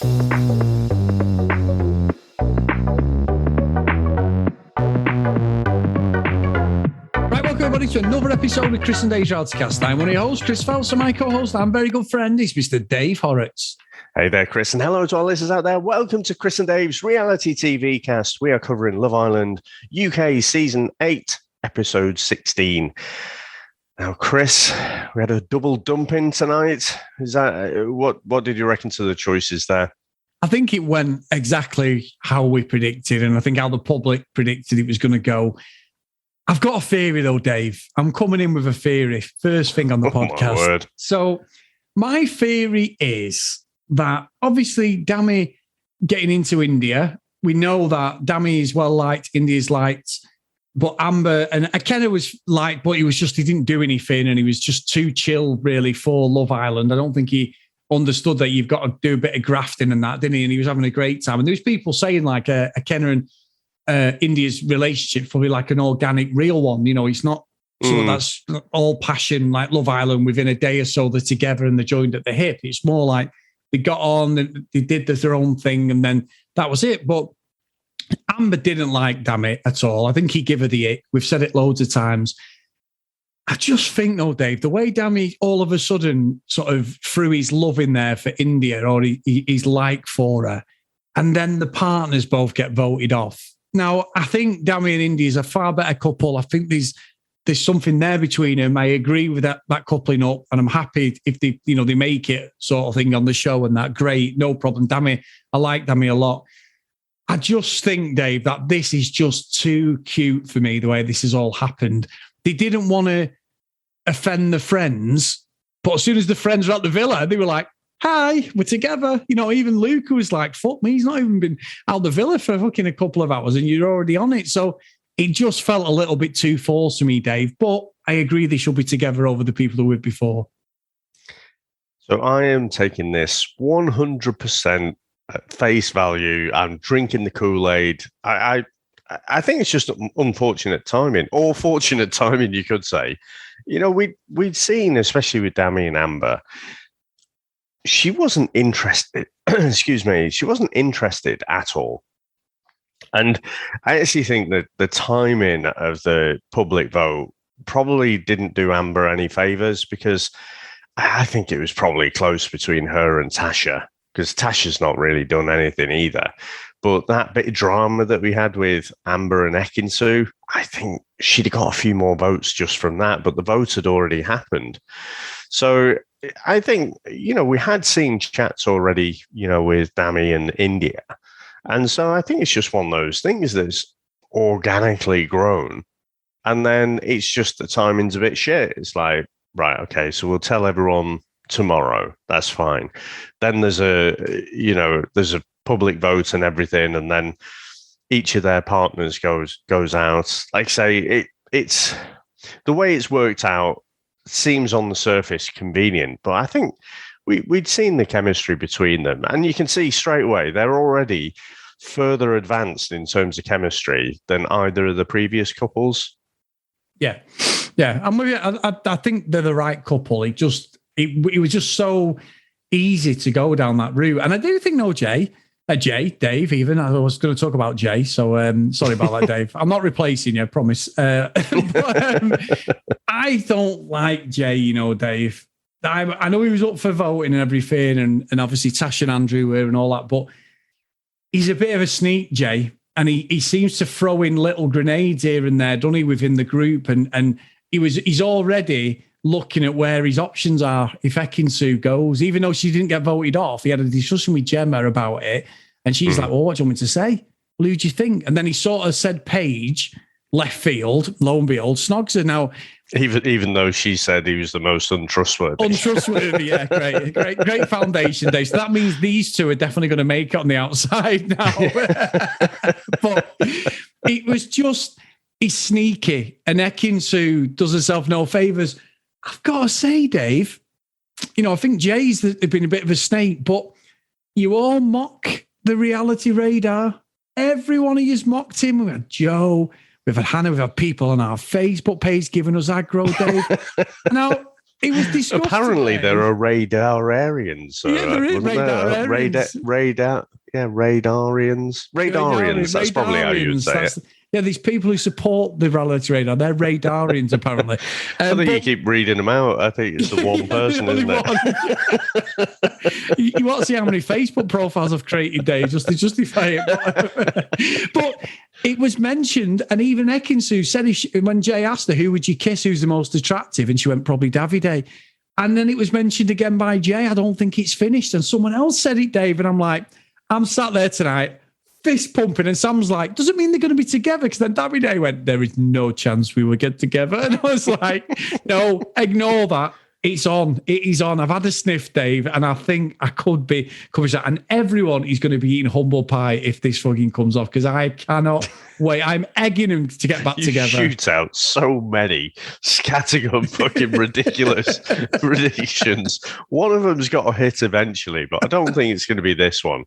Everybody, to another episode of Chris and Dave's Reality. I'm one of your hosts, Chris Phelps, and my co-host and very good friend is Mr. Dave Horrocks. Hey there, Chris, and hello to our listeners out there. Welcome to Chris and Dave's Reality TV cast. We are covering Love Island UK Season 8, Episode 16. Now, Chris, we had a double dumping tonight. Is that what did you reckon to the choices there? I think it went exactly how we predicted, and I think how the public predicted it was going to go. I've got a theory, though, Dave. I'm coming in with a theory. First thing on the podcast. My word. So my theory is that obviously Dami getting into India, we know that Dami is well liked, India's liked, but Amber and Ekin-Su was liked, but he didn't do anything and he was just too chill really for Love Island. I don't think he understood that you've got to do a bit of grafting and that, didn't he? And he was having a great time. And there was people saying like Ekin-Su and India's relationship probably like an organic, real one. You know, it's not so that's all passion like Love Island within a day or so they're together and they're joined at the hip. It's more like they got on, they did their own thing, and then that was it. But Amber didn't like Dami at all. I think he gave her the ick. We've said it loads of times. I just think, though, Dave, the way Dami all of a sudden sort of threw his love in there for India or his like for her, and then the partners both get voted off. Now, I think Dami and India is a far better couple. I think there's something there between them. I agree with that coupling up, and I'm happy if they make it sort of thing on the show and that. Great, no problem. Dami, I like Dami a lot. I just think, Dave, that this is just too cute for me, the way this has all happened. They didn't want to offend the friends, but as soon as the friends were at the villa, they were like, hi, we're together. You know, even Luca was like, fuck me, he's not even been out the villa for fucking a couple of hours and you're already on it. So it just felt a little bit too false to me, Dave. But I agree they should be together over the people who were before. So I am taking this 100% at face value. I'm drinking the Kool-Aid. I think it's just unfortunate timing, or fortunate timing, you could say. You know, we'd seen, especially with Dami and Amber, she wasn't interested. Excuse me. She wasn't interested at all. And I actually think that the timing of the public vote probably didn't do Amber any favors, because I think it was probably close between her and Tasha, because Tasha's not really done anything either. But that bit of drama that we had with Amber and Ekin-Su, I think she'd have got a few more votes just from that, but the vote had already happened. So I think, we had seen chats already, with Dami and India. And so I think it's just one of those things that's organically grown. And then it's just the timing's a bit shit. It's like, right, okay, so we'll tell everyone tomorrow. That's fine. Then there's a public vote and everything. And then each of their partners goes out. Like I say, it's the way it's worked out seems on the surface convenient, but I think we'd seen the chemistry between them, and you can see straight away they're already further advanced in terms of chemistry than either of the previous couples. Yeah. I'm with you. I think they're the right couple. It was just so easy to go down that route, and I do think Dave, even. I was going to talk about Jay, so sorry about that, Dave. I'm not replacing you, I promise. But, I don't like Jay, Dave. I know he was up for voting and everything, and obviously Tash and Andrew were and all that, but he's a bit of a sneak, Jay, and he seems to throw in little grenades here and there, doesn't he, within the group, and he's already looking at where his options are if Ekin-Su goes. Even though she didn't get voted off, he had a discussion with Gemma about it, and she's like, well, what do you want me to say? Well, who do you think? And then he sort of said Paige, left field, lo and behold, snogs her. Now, even though she said he was the most untrustworthy. Yeah, great foundation, Dave. So that means these two are definitely going to make it on the outside now. But it was just, he's sneaky, and Ekin-Su does herself no favours. I've got to say, Dave, I think Jay's been a bit of a snake, but you all mock the reality radar. Every one of you's mocked him. We've had Joe, we've had Hannah, we've had people on our Facebook page giving us aggro, Dave. Now, It was discussed. Apparently, today. there are Radarians. Yeah, there is Radarians. Radarians. Radarians. That's probably how you would say it. Yeah, these people who support the reality radar, they're Radarians, apparently. I think you keep reading them out. I think it's the one person, isn't it? You want to see how many Facebook profiles I've created, Dave, just to justify it. But it was mentioned, and even Ekin-Su said, when Jay asked her, who would you kiss, who's the most attractive? And she went, probably Davide. And then it was mentioned again by Jay, I don't think it's finished. And someone else said it, Dave, and I'm like, I'm sat there tonight, fist pumping, and Sam's like, doesn't mean they're going to be together, because then Davide went, there is no chance we will get together. And I was like, no, ignore that. It's on. It is on. I've had a sniff, Dave, and I think I could be coming out. And everyone is going to be eating humble pie if this fucking comes off, because I cannot wait. I'm egging them to get back together. Shoot out so many scattergun fucking ridiculous predictions. One of them's got a hit eventually, but I don't think it's going to be this one.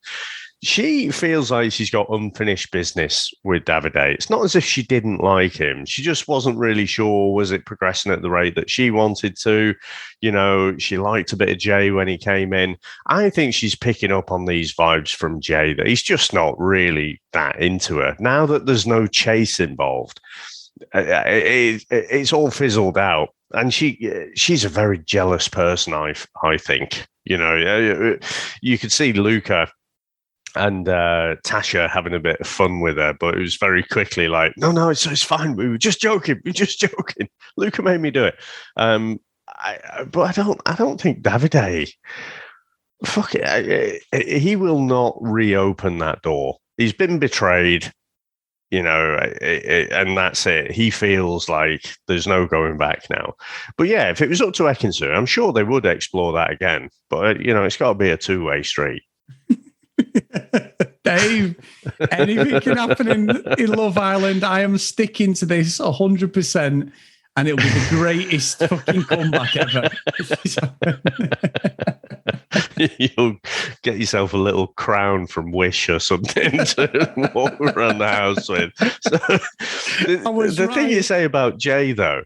She feels like she's got unfinished business with Davide. It's not as if she didn't like him. She just wasn't really sure, was it progressing at the rate that she wanted to? You know, she liked a bit of Jay when he came in. I think she's picking up on these vibes from Jay, that he's just not really that into her. Now that there's no chase involved, it's all fizzled out. And she's a very jealous person, I think. You know, you could see Luca and Tasha having a bit of fun with her, but it was very quickly like, no, it's fine. We were just joking. Luca made me do it. But I don't think Davide, fuck it, he will not reopen that door. He's been betrayed, you know, and that's it. He feels like there's no going back now. But yeah, if it was up to Ekin-Su, I'm sure they would explore that again. But, you know, it's got to be a two-way street. Dave, anything can happen in Love Island. I am sticking to this 100%, and it'll be the greatest fucking comeback ever. You'll get yourself a little crown from Wish or something to walk around the house with. So, the thing you say about Jay, though,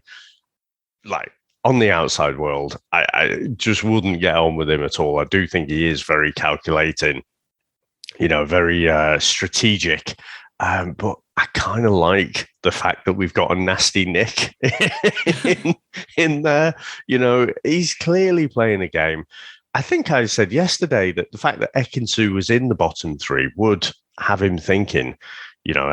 like, on the outside world, I just wouldn't get on with him at all. I do think he is very calculating, you know, very strategic. But I kind of like the fact that we've got a nasty Nick in there. You know, he's clearly playing a game. I think I said yesterday that the fact that Ekin-Su was in the bottom three would have him thinking, you know,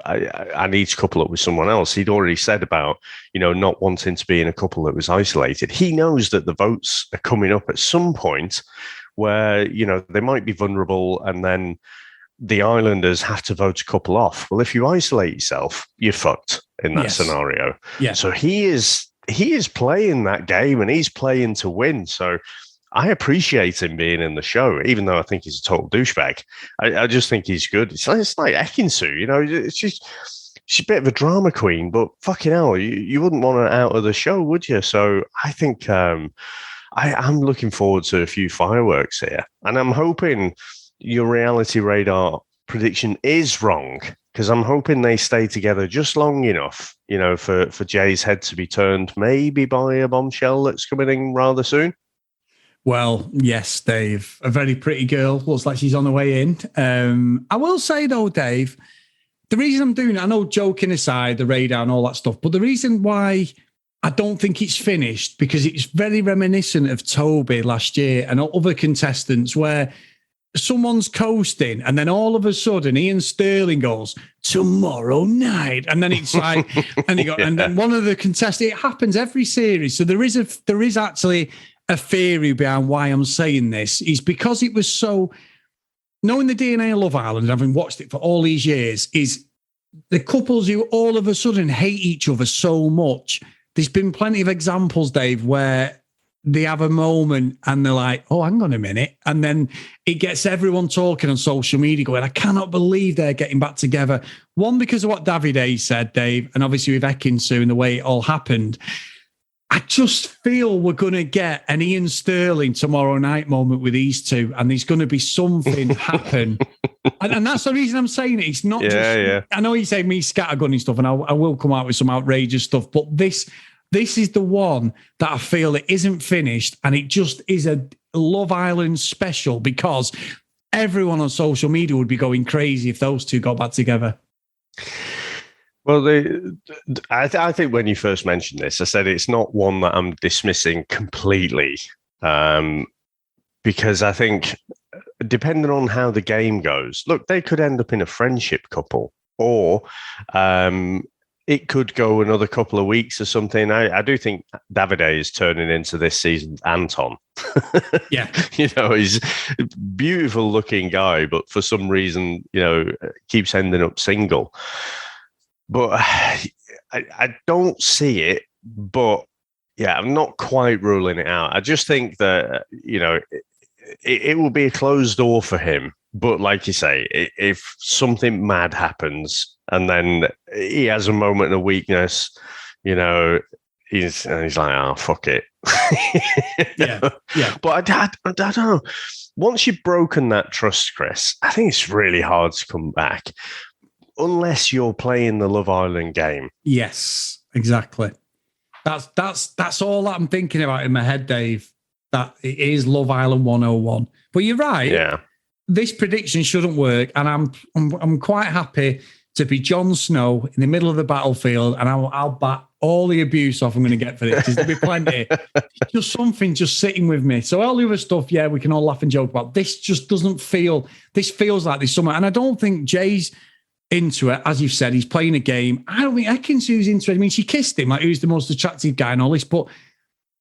I need to couple up with someone else. He'd already said about, you know, not wanting to be in a couple that was isolated. He knows that the votes are coming up at some point where, you know, they might be vulnerable, and then the Islanders have to vote a couple off. Well, if you isolate yourself, you're fucked in that scenario. Yeah. So he is playing that game, and he's playing to win. So I appreciate him being in the show, even though I think he's a total douchebag. I just think he's good. It's like Ekin-Su, you know, she's a bit of a drama queen, but fucking hell, you wouldn't want her out of the show, would you? So I think I'm looking forward to a few fireworks here. And I'm hoping your reality radar prediction is wrong, because I'm hoping they stay together just long enough, you know, for Jay's head to be turned maybe by a bombshell that's coming in rather soon. Well, yes, Dave. A very pretty girl. Looks like she's on the way in. I will say, though, Dave, the reason I'm doing it, I know, joking aside, the radar and all that stuff, but the reason why I don't think it's finished, because it's very reminiscent of Toby last year and other contestants, where someone's coasting and then all of a sudden Ian Sterling goes, tomorrow night. And then it's like, and then one of the contestants, it happens every series. So there is actually a theory behind why I'm saying this, is because it was so, knowing the DNA of Love Island, having watched it for all these years, is the couples who all of a sudden hate each other so much. There's been plenty of examples, Dave, where they have a moment and they're like, oh, hang on a minute. And then it gets everyone talking on social media going, I cannot believe they're getting back together. One, because of what Davide said, Dave, and obviously with Ekin-Su and the way it all happened. I just feel we're going to get an Ian Sterling tomorrow night moment with these two, and there's going to be something happen. And that's the reason I'm saying it. It's not I know you say me scattergunning stuff, and I will come out with some outrageous stuff, but this this is the one that I feel it isn't finished, and it just is a Love Island special, because everyone on social media would be going crazy if those two got back together. Well, I think when you first mentioned this, I said it's not one that I'm dismissing completely, because I think depending on how the game goes, look, they could end up in a friendship couple, or it could go another couple of weeks or something. I do think Davide is turning into this season's Anton. Yeah. He's a beautiful looking guy, but for some reason, keeps ending up single. But I don't see it. But yeah, I'm not quite ruling it out. I just think that, it will be a closed door for him. But like you say, if something mad happens and then he has a moment of weakness, he's like, oh, fuck it. Yeah. But I don't know. Once you've broken that trust, Chris, I think it's really hard to come back unless you're playing the Love Island game. Yes, exactly. That's all that I'm thinking about in my head, Dave. That it is Love Island 101. But you're right. Yeah. This prediction shouldn't work, and I'm quite happy to be Jon Snow in the middle of the battlefield, and I'll bat all the abuse off I'm going to get for this. There's be plenty. It's just something just sitting with me. So all the other stuff, yeah, we can all laugh and joke about. This just doesn't feel. This feels like there's something, and I don't think Jay's into it. As you've said, he's playing a game. I don't think Ekin-Su's into it. I mean, she kissed him, like who's the most attractive guy and all this, but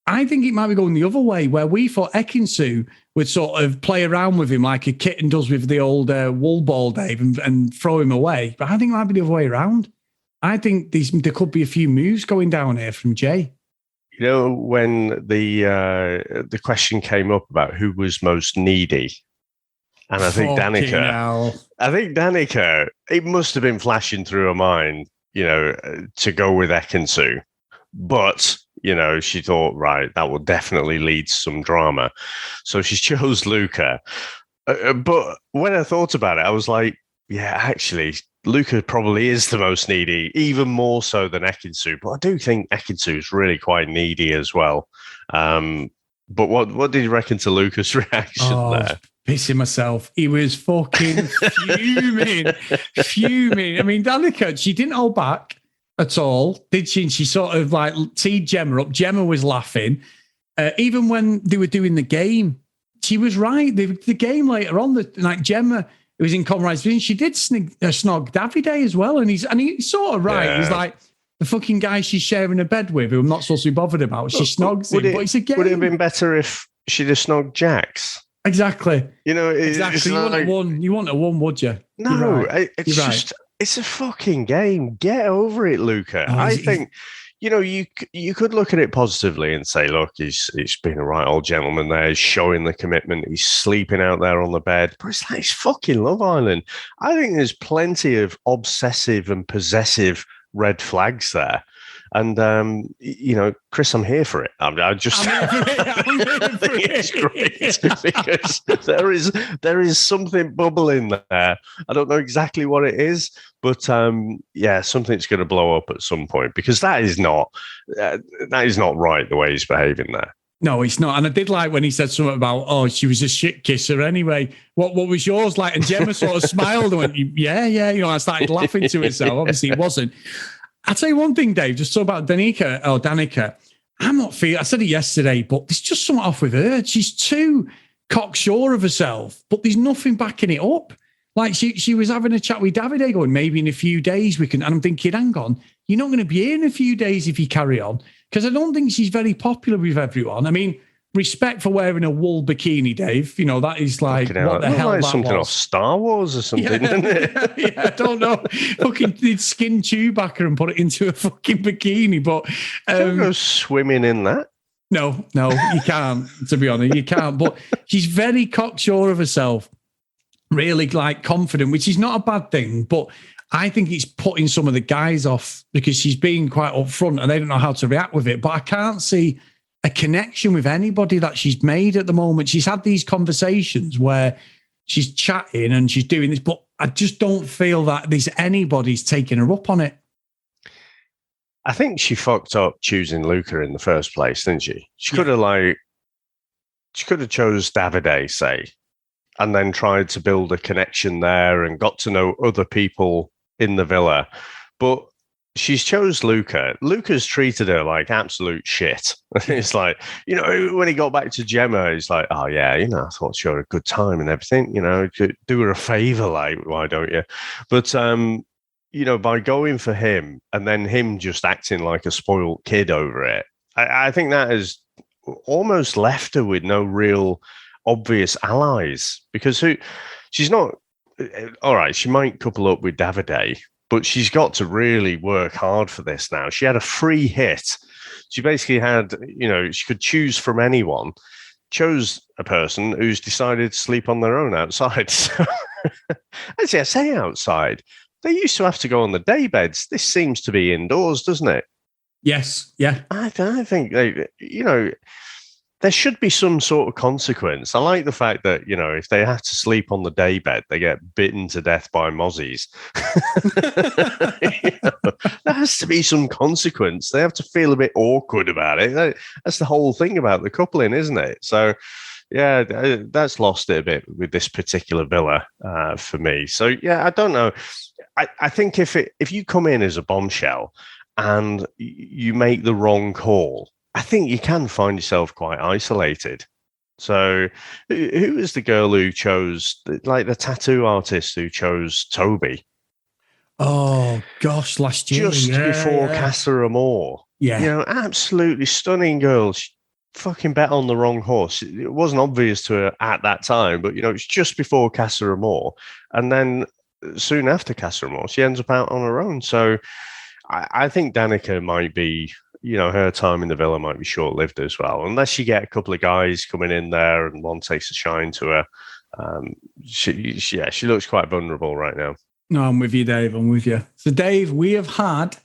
I think it might be going the other way, where we thought Ekin-Su would sort of play around with him like a kitten does with the old wool ball, Dave, and throw him away. But I think it might be the other way around. I think there could be a few moves going down here from Jay. When the question came up about who was most needy, and I think Danica, it must have been flashing through her mind, to go with Ekin-Su. But she thought, right, that will definitely lead to some drama. So she chose Luca. But when I thought about it, I was like, yeah, actually, Luca probably is the most needy, even more so than Ekin-Su. But I do think Ekin-Su is really quite needy as well. But what did you reckon to Luca's reaction there? Pissing myself. He was fucking fuming. I mean, Danica, she didn't hold back at all, did she? And she sort of like teed Gemma up. Gemma was laughing. Even when they were doing the game, she was right. The game later on, Gemma, it was in comrades. She did snog Davide as well, and he's sort of right. Yeah. He's like the fucking guy she's sharing a bed with, who I'm not supposed to be bothered about. She snogs him, but it's a game. Would it have been better if she'd have snogged Jax? Exactly. Exactly. You want a one, would you? No, it's just. It's a fucking game. Get over it, Luca. I think, you could look at it positively and say, look, he's been a right old gentleman there. He's showing the commitment. He's sleeping out there on the bed. But it's like, it's fucking Love Island. I think there's plenty of obsessive and possessive red flags there. And, Chris, I'm here for it. I think it's great because there is something bubbling there. I don't know exactly what it is, but something's going to blow up at some point, because that is not right the way he's behaving there. No, it's not. And I did like when he said something about, she was a shit kisser anyway. What was yours like? And Gemma sort of smiled and went, yeah. I started laughing to myself. Obviously, it wasn't. I'll tell you one thing, Dave, just so about Danica. I'm not feeling, I said it yesterday, but there's just something off with her. She's too cocksure of herself, but there's nothing backing it up. Like she was having a chat with Davide going, maybe in a few days we can, and I'm thinking, hang on, you're not going to be here in a few days if you carry on. Because I don't think she's very popular with everyone. I mean, respect for wearing a wool bikini, Dave. That is like, what the hell like that something was. Off Star Wars or something, isn't it? Yeah, I don't know. Fucking did skin Chewbacca and put it into a fucking bikini. But don't go swimming in that. No, you can't, to be honest. You can't. But she's very cocksure of herself, really like confident, which is not a bad thing. But I think it's putting some of the guys off because she's being quite upfront and they don't know how to react with it. But I can't see a connection with anybody that she's made at the moment. She's had these conversations where she's chatting and she's doing this, but I just don't feel that there's anybody's taking her up on it. I think she fucked up choosing Luca in the first place, didn't she? She could have chose Davide, say, and then tried to build a connection there and got to know other people in the villa. But she's chose Luca. Luca's treated her like absolute shit. It's like, when he got back to Gemma, he's like, oh yeah, I thought she had a good time and everything, do her a favor, like, why don't you? But, by going for him and then him just acting like a spoiled kid over it, I think that has almost left her with no real obvious allies, because she's not, all right, she might couple up with Davide, but she's got to really work hard for this now. She had a free hit. She basically had, she could choose from anyone, chose a person who's decided to sleep on their own outside. So, actually, I say outside. They used to have to go on the day beds. This seems to be indoors, doesn't it? Yes. Yeah. I think there should be some sort of consequence. I like the fact that, if they have to sleep on the day bed, they get bitten to death by mozzies. There has to be some consequence. They have to feel a bit awkward about it. That's the whole thing about the coupling, isn't it? So, yeah, that's lost it a bit with this particular villa for me. So, yeah, I don't know. I think if you come in as a bombshell and you make the wrong call, I think you can find yourself quite isolated. So who was the girl who chose, like the tattoo artist who chose Toby? Oh, gosh, last year. Just before Casa Amor. Yeah. Absolutely stunning girl. She fucking bet on the wrong horse. It wasn't obvious to her at that time, but, it's just before Casa Amor. And then soon after Casa Amor, she ends up out on her own. So I think Danica might be, her time in the villa might be short-lived as well, unless you get a couple of guys coming in there and one takes a shine to her. She looks quite vulnerable right now. No, I'm with you, Dave. I'm with you. So, Dave, we have had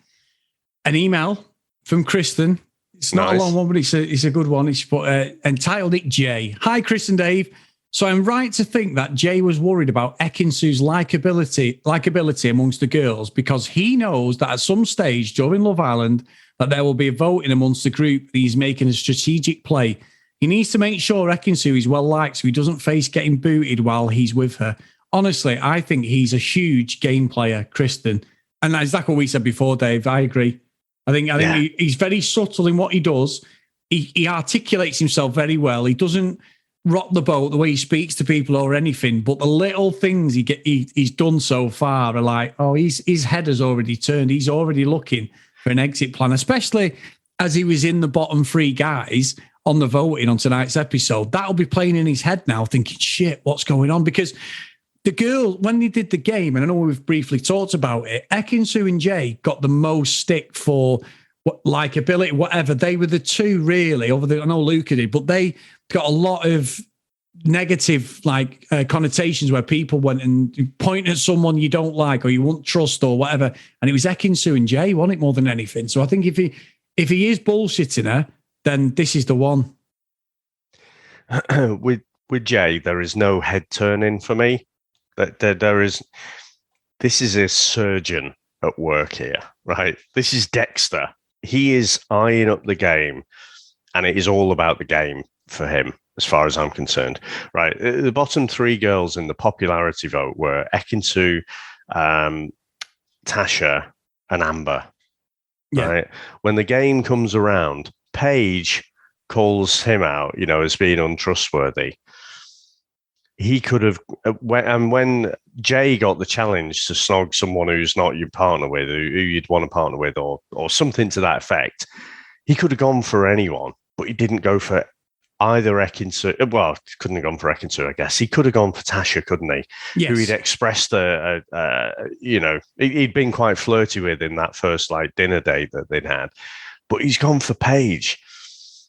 an email from Kristen. It's not a long one, but it's a good one. It's entitled it Jay. Hi, Chris and Dave. So I'm right to think that Jay was worried about Ekin-Su's likability amongst the girls because he knows that at some stage during Love Island that there will be a voting amongst the group that he's making a strategic play. He needs to make sure Ekin-Su is well liked so he doesn't face getting booted while he's with her. Honestly, I think he's a huge game player, Kristen. And that's exactly what we said before, Dave. I agree. I think he's very subtle in what he does. He articulates himself very well. He doesn't rock the boat the way he speaks to people or anything, but the little things he's done so far are like, oh, his head has already turned. He's already looking for an exit plan, especially as he was in the bottom three guys on the voting on tonight's episode. That'll be playing in his head now, thinking, shit, what's going on? Because the girl, when they did the game, and I know we've briefly talked about it, Ekin-Su and Jay got the most stick for likability, whatever. They were the two really, I know Luca did, but they got a lot of negative connotations where people went and point at someone you don't like or you won't trust or whatever. And it was Ekin-Su and Jay, wasn't it, more than anything? So I think if he is bullshitting her, then this is the one. With Jay, there is no head turning for me. This is a surgeon at work here, right? This is Dexter. He is eyeing up the game, and it is all about the game for him, as far as I'm concerned. Right, the bottom three girls in the popularity vote were Ekin-Su, Tasha, and Amber. Yeah. Right, when the game comes around, Paige calls him out, as being untrustworthy. He could have, when Jay got the challenge to snog someone who's not your partner with, who you'd want to partner with, or something to that effect, he could have gone for anyone, but he didn't go for either Ekin-Su. Well, couldn't have gone for Ekin-Su, I guess. He could have gone for Tasha, couldn't he? Yes. Who he'd expressed he'd been quite flirty with in that first dinner date that they'd had. But he's gone for Paige.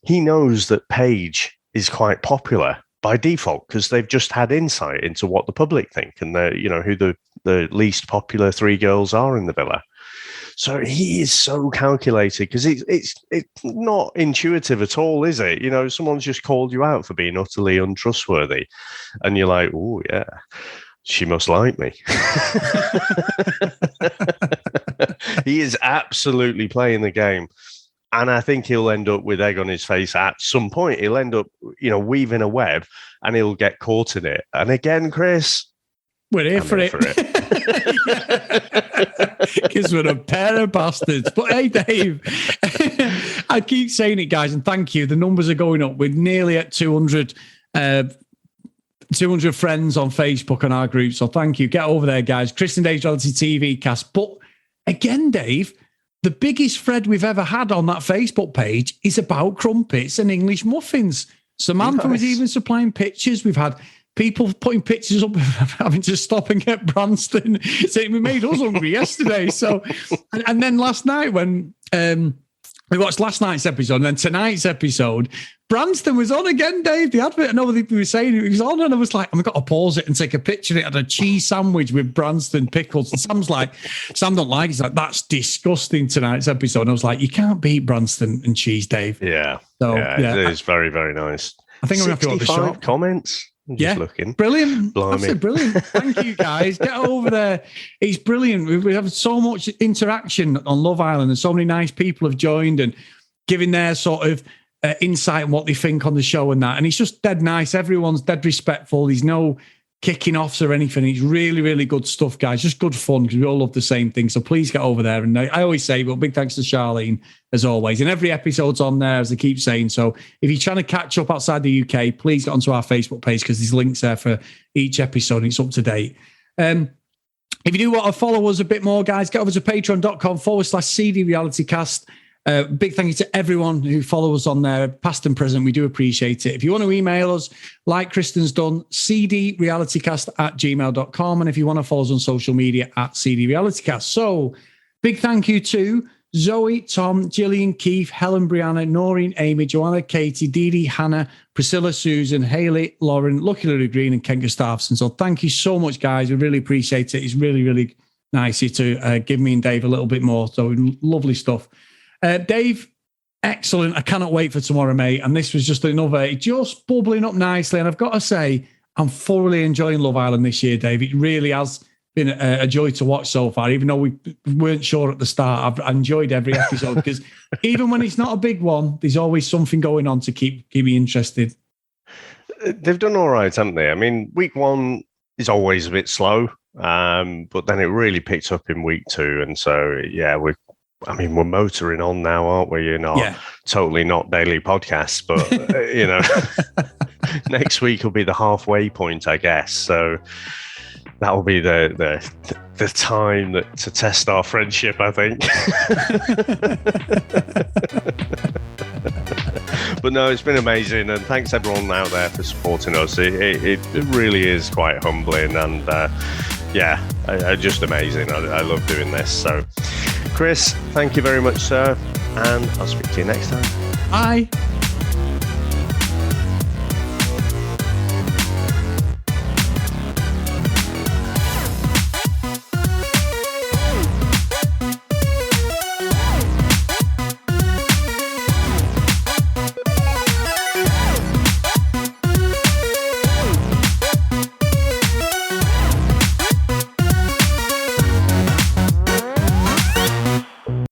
He knows that Paige is quite popular by default because they've just had insight into what the public think and who the least popular three girls are in the villa. So he is so calculated because it's not intuitive at all, is it? Someone's just called you out for being utterly untrustworthy, and you're like, oh yeah, she must like me. He is absolutely playing the game. And I think he'll end up with egg on his face at some point. He'll end up, weaving a web and he'll get caught in it. And again, Chris, we're here for it. Because we're a pair of bastards. But hey, Dave, I keep saying it, guys, and thank you. The numbers are going up. We're nearly at 200 friends on Facebook on our group. So thank you. Get over there, guys. Chris and Dave's Reality TV cast. But again, Dave, the biggest thread we've ever had on that Facebook page is about crumpets and English muffins. Samantha was even supplying pictures. We've had people putting pictures up, having to stop and get Branston, saying we made us hungry yesterday. So, and then last night when we watched last night's episode and then tonight's episode, Branston was on again, Dave. The advert, I know what they were saying, he was on, and I was like, I've got to pause it and take a picture. It had a cheese sandwich with Branston pickles. And Sam don't like it. He's like, that's disgusting, tonight's episode. And I was like, you can't beat Branston and cheese, Dave. Yeah. So, yeah. It is very, very nice. I think I'm going to have to go to the shop. Comments. Just looking. Brilliant. That's brilliant. Thank you, guys. Get over there. It's brilliant. We have so much interaction on Love Island, and so many nice people have joined and giving their sort of insight on what they think on the show and that. And it's just dead nice. Everyone's dead respectful. There's no kicking offs or anything. It's really, really good stuff, guys. Just good fun because we all love the same thing. So please get over there. And I always say, well, big thanks to Charlene, as always. And every episode's on there, as I keep saying. So if you're trying to catch up outside the UK, please get onto our Facebook page because there's links there for each episode and it's up to date. If you do want to follow us a bit more, guys, get over to patreon.com/CD RealityCast. Big thank you to everyone who follows us on there, past and present. We do appreciate it. If you want to email us, like Kristen's done, cdrealitycast@gmail.com. And if you want to follow us on social media, @cdrealitycast. So big thank you to Zoe, Tom, Gillian, Keith, Helen, Brianna, Noreen, Amy, Joanna, Katie, Dee Dee, Hannah, Priscilla, Susan, Hayley, Lauren, Lucky Lily Green, and Ken Gustafson. So thank you so much, guys. We really appreciate it. It's really, really nice of you to give me and Dave a little bit more. So lovely stuff. Dave, excellent. I cannot wait for tomorrow, mate. And this was just just bubbling up nicely. And I've got to say, I'm thoroughly enjoying Love Island this year, Dave. It really has been a joy to watch so far, even though we weren't sure at the start. I've enjoyed every episode because even when it's not a big one, there's always something going on to keep me interested. They've done all right, haven't they? I mean, week one is always a bit slow, but then it really picked up in week two. And so, yeah, we're motoring on now, aren't we? Totally not daily podcasts, but, next week will be the halfway point, I guess. So that will be the time to test our friendship, I think. But no, it's been amazing. And thanks everyone out there for supporting us. It really is quite humbling and, just amazing. I love doing this. So, Chris, thank you very much, sir. And I'll speak to you next time. Bye.